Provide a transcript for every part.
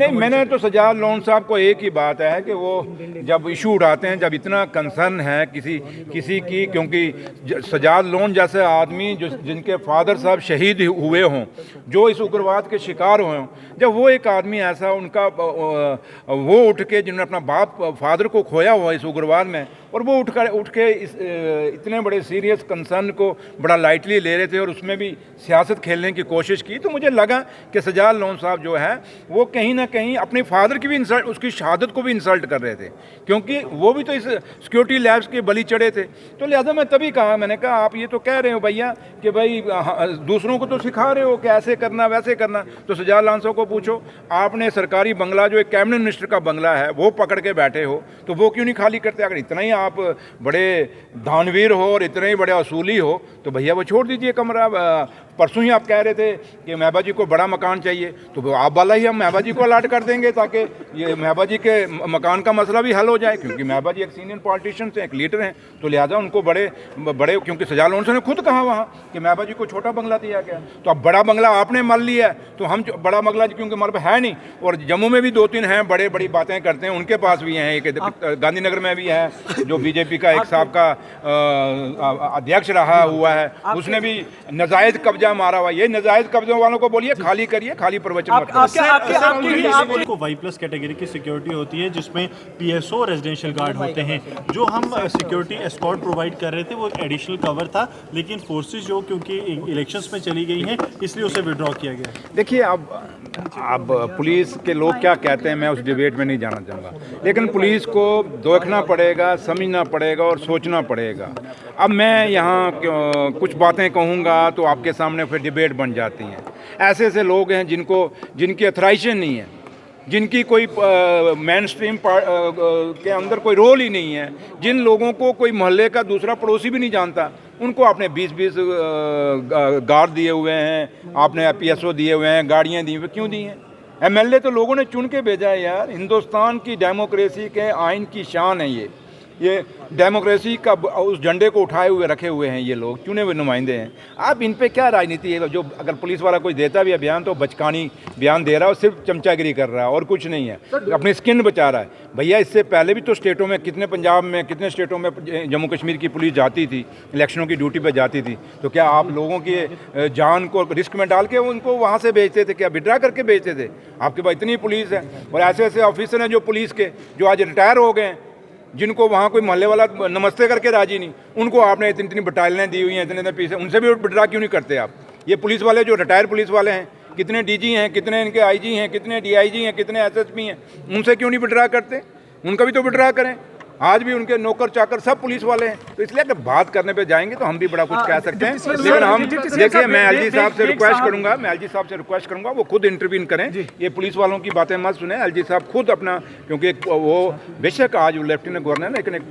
नहीं, मैंने तो सजाद लोन साहब को एक ही बात है कि वो जब इशू उठाते हैं, जब इतना कंसर्न है किसी की, क्योंकि सजाद लोन जैसे आदमी जो जिनके फादर साहब शहीद हुए हों, जो इस उग्रवाद के शिकार हुए हों, जब वो एक आदमी ऐसा उनका वो उठ के जिन्होंने अपना बाप फादर को खोया हुआ इस उग्रवाद में, और वो उठ के इतने बड़े सीरियस कंसर्न को बड़ा लाइटली ले रहे थे और उसमें भी सियासत खेलने की कोशिश की, तो मुझे लगा कि सजाद लोन साहब जो है वो कहीं ना कहीं अपने फादर की भी इंसल्ट, उसकी शहादत को भी इंसल्ट कर रहे थे, क्योंकि वो भी तो इस सिक्योरिटी लैब्स के बलि चढ़े थे। तो लिहाजा मैं तभी कहा, मैंने कहा आप ये तो कह रहे हो भैया कि भाई दूसरों को तो सिखा रहे हो कि ऐसे करना वैसे करना, तो सजाद लोन साहब को पूछो, आपने सरकारी बंगला जो एक कैबिनेट मिनिस्टर का बंगला है वो पकड़ के बैठे हो, तो वो क्यों नहीं खाली करते? अगर इतना ही आप बड़े दानवीर हो और इतने ही बड़े असूली हो तो भैया वो छोड़ दीजिए कमरा। परसों ही आप कह रहे थे कि महबा जी को बड़ा मकान चाहिए, तो आप वाला ही हम महबा जी को अलाट कर देंगे ताकि ये महबा जी के मकान का मसला भी हल हो जाए, क्योंकि महबा जी एक सीनियर पॉलिटिशियन हैं, एक लीडर हैं, तो लिहाजा उनको बड़े क्योंकि सजाद लोन साहब ने खुद कहा वहाँ कि महबा जी को छोटा बंगला दिया गया, तो अब बड़ा बंगला आपने मान लिया है, तो हम बड़ा बंगला क्योंकि हमारे पास है नहीं, और जम्मू में भी 2-3 हैं बड़ी बातें करते हैं, उनके पास भी हैं, एक गांधीनगर में भी है जो बीजेपी का एक साहब का अध्यक्ष रहा हुआ है, उसने भी नाजायज कब्जा मारा हुआ। ये नाजायज कब्जों वालों को बोलिए खाली करिए, खाली प्रवचन मत करिए। आपको वाई प्लस कैटेगरी की सिक्योरिटी होती है जिसमें पीएसओ रेजिडेंशियल गार्ड होते हैं, जो हम सिक्योरिटी एस्कॉर्ट प्रोवाइड कर रहे थे वो एक एडिशनल कवर था, लेकिन फोर्सेस जो क्योंकि इलेक्शंस में चली गई हैं इसलिए उसे विड्रॉ किया गया। देखिए अब पुलिस के लोग क्या कहते हैं मैं उस डिबेट में नहीं जाना चाहूँगा, लेकिन पुलिस को देखना पड़ेगा, समझना पड़ेगा और सोचना पड़ेगा। अब मैं यहाँ कुछ बातें कहूँगा तो आपके सामने फिर डिबेट बन जाती हैं। ऐसे लोग हैं जिनकी अथराइजेशन नहीं है, जिनकी कोई मेन स्ट्रीम के अंदर कोई रोल ही नहीं है, जिन लोगों को कोई मोहल्ले का दूसरा पड़ोसी भी नहीं जानता, उनको आपने 20-20 गार्ड दिए हुए हैं, आपने पीएसओ दिए हुए हैं, गाड़ियाँ दी हुई, क्यों दी हैं? एमएलए तो लोगों ने चुन के भेजा है यार। हिंदुस्तान की डेमोक्रेसी के आइन की शान है ये डेमोक्रेसी का उस झंडे को उठाए हुए रखे हुए हैं ये लोग, चुने हुए नुमाइंदे हैं। आप इन पे क्या राजनीति है? जो अगर पुलिस वाला कोई देता भी है बयान तो बचकानी बयान दे रहा है, सिर्फ चमचागिरी कर रहा है और कुछ नहीं है, अपनी स्किन बचा रहा है। भैया इससे पहले भी तो स्टेटों में कितने, पंजाब में कितने स्टेटों में जम्मू कश्मीर की पुलिस जाती थी, इलेक्शनों की ड्यूटी पर जाती थी, तो क्या आप लोगों की जान को रिस्क में डाल के उनको वहाँ से भेजते थे? क्या विड्रा करके भेजते थे? आपके पास इतनी पुलिस है, और ऐसे ऑफिसर हैं जो पुलिस के जो आज रिटायर हो गए हैं, जिनको वहाँ कोई मोहल्ले वाला नमस्ते करके राजी नहीं, उनको आपने इतनी बटालियाँ दी हुई हैं, इतने पीछे, उनसे भी विड्रा क्यों नहीं करते आप? ये पुलिस वाले जो रिटायर्ड पुलिस वाले हैं, कितने डीजी हैं, कितने इनके आईजी हैं, कितने डीआईजी हैं, कितने एसएसपी हैं, उनसे क्यों नहीं विड्रा करते? उनका भी तो विड्रा करें। आज भी उनके नौकर चाकर सब पुलिस वाले हैं, तो इसलिए अगर बात करने पे जाएंगे तो हम भी बड़ा कुछ कह सकते हैं, लेकिन हम देखिए मैं एलजी साहब से रिक्वेस्ट करूंगा वो खुद इंटरवीन करें, ये पुलिस वालों की बातें मत सुने। एलजी साहब खुद अपना, क्योंकि वो बेशक आज लेफ्टिनेंट गवर्नर लेकिन एक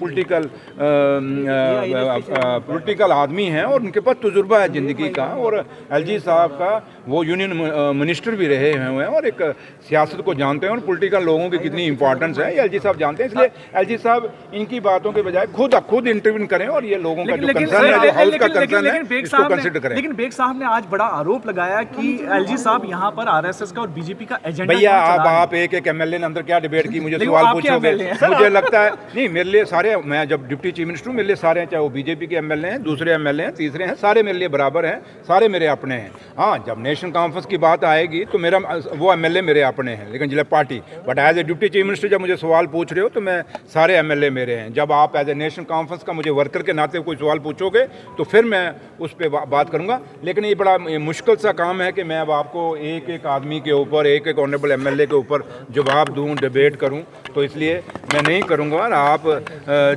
पॉलिटिकल आदमी हैं और उनके पास तजुर्बा है ज़िंदगी का, और एलजी साहब का वो यूनियन मिनिस्टर भी रहे हुए हैं और एक सियासत को जानते हैं और पॉलिटिकल लोगों की कितनी इंपॉर्टेंस है ये एलजी साहब जानते हैं। इसलिए एलजी साहब इनकी बातों के बजाय खुद इंटरव्यू करें और ये लोगों का जो कंसर्न है, जो हाउस का कंसर्न है, इसको कंसीडर करें। लेकिन बेग साहब ने आज बड़ा आरोप लगाया कि एलजी साहब यहाँ पर आरएसएस का और बीजेपी का एजेंडा। भैया आप एक एमएलए ने अंदर क्या डिबेट की, मुझे सवाल पूछोगे? मुझे लगता है नहीं, मेरे लिए सारे, मैं जब डिप्टी चीफ मिनिस्टर हूँ, मेरे लिए सारे हैं, चाहे वो बीजेपी के एमएलए हैं, दूसरे एमएलए हैं, तीसरे हैं, सारे मेरे लिए बराबर हैं, सारे मेरे अपने हैं। हाँ, जब नेशनल कॉन्फ्रेंस की बात आएगी तो मेरा वो एमएलए मेरे अपने हैं, लेकिन जिला party, but as a deputy chief minister जब मुझे सवाल पूछ रहे हो तो मैं सारे एमएलए मेरे हैं। जब आप एज ए नेशनल कॉन्फ्रेंस का मुझे वर्कर के नाते कोई सवाल पूछोगे तो फिर मैं उस पर बात करूंगा, लेकिन ये बड़ा मुश्किल सा काम है कि मैं अब आपको एक आदमी के ऊपर, एक ऑनरेबल एमएलए के ऊपर जवाब दूं, डिबेट करूं, तो इसलिए मैं नहीं करूंगा। और आप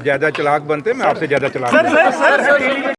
ज़्यादा चालाक बनते, मैं आपसे ज़्यादा चालाक